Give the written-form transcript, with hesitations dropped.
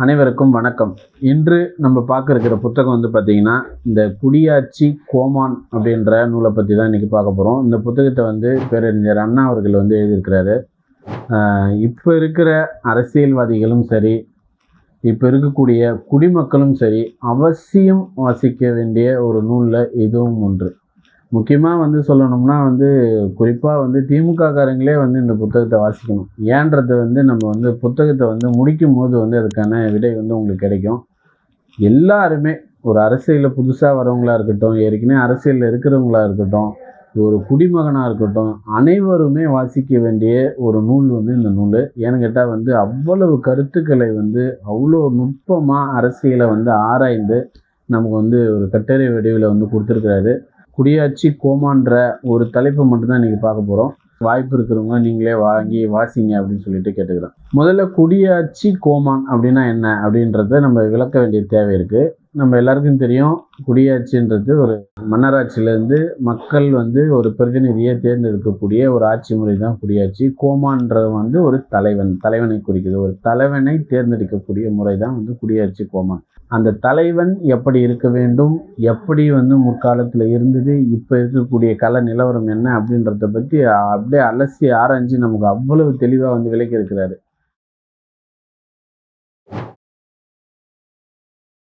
அனைவருக்கும் வணக்கம். இன்று நம்ம பார்க்க இருக்கிற புத்தகம் வந்து பார்த்திங்கன்னா, இந்த குடியாட்சி கோமான் அப்படின்ற நூலை பற்றி தான் இன்றைக்கி பார்க்க போகிறோம். இந்த புத்தகத்தை வந்து பேரறிஞர் அண்ணா அவர்கள் வந்து எழுதியிருக்கிறாரு. இப்போ இருக்கிற அரசியல்வாதிகளும் சரி, இப்போ இருக்கக்கூடிய குடிமக்களும் சரி, அவசியம் வாசிக்க வேண்டிய ஒரு நூலில் இதுவும் ஒன்று. முக்கியமாக வந்து சொல்லணும்னா வந்து குறிப்பாக வந்து திமுககாரங்களே வந்து இந்த புத்தகத்தை வாசிக்கணும். ஏன்றது வந்து நம்ம வந்து புத்தகத்தை வந்து முடிக்கும் போது வந்து அதுக்கான விடை வந்து உங்களுக்கு கிடைக்கும். எல்லாருமே ஒரு அரசியலில் புதுசாக வரவங்களா இருக்கட்டும், ஏற்கனவே அரசியலில் இருக்கிறவங்களா இருக்கட்டும், ஒரு குடிமகனாக இருக்கட்டும், அனைவருமே வாசிக்க வேண்டிய ஒரு நூல் வந்து இந்த நூல். ஏன்னு கேட்டால் வந்து அவ்வளவு கருத்துக்களை வந்து அவ்வளோ நுட்பமாக அரசியலை வந்து ஆராய்ந்து நமக்கு வந்து ஒரு கட்டுரை வடிவில் வந்து கொடுத்துருக்கிறாரு. குடியாட்சி கோமான்ற ஒரு தலைப்பு மட்டும்தான் இன்றைக்கி பார்க்க போகிறோம். வாய்ப்பு இருக்கிறவங்க நீங்களே வாங்கி வாசிங்க அப்படின்னு சொல்லிட்டு கேட்டுக்கிறேன். முதல்ல குடியாட்சி கோமான் அப்படின்னா என்ன அப்படின்றத நம்ம விளக்க வேண்டிய தேவை இருக்குது. நம்ம எல்லாருக்கும் தெரியும், குடியாட்சின்றது ஒரு மன்னராட்சியிலேருந்து மக்கள் வந்து ஒரு பிரதிநிதியை தேர்ந்தெடுக்கக்கூடிய ஒரு ஆட்சி முறை தான் குடியாட்சி. கோமான்றது வந்து ஒரு தலைவனை குறிக்குது. ஒரு தலைவனை தேர்ந்தெடுக்கக்கூடிய முறை தான் வந்து குடியாட்சி கோமான். அந்த தலைவன் எப்படி இருக்க வேண்டும், எப்படி வந்து முற்காலத்தில் இருந்தது, இப்போ இருக்கக்கூடிய கள நிலவரம் என்ன அப்படின்றத பற்றி அப்படியே அலசி ஆராய்ஞ்சு நமக்கு அவ்வளவு தெளிவாக வந்து விளக்கி இருக்கிறாரு.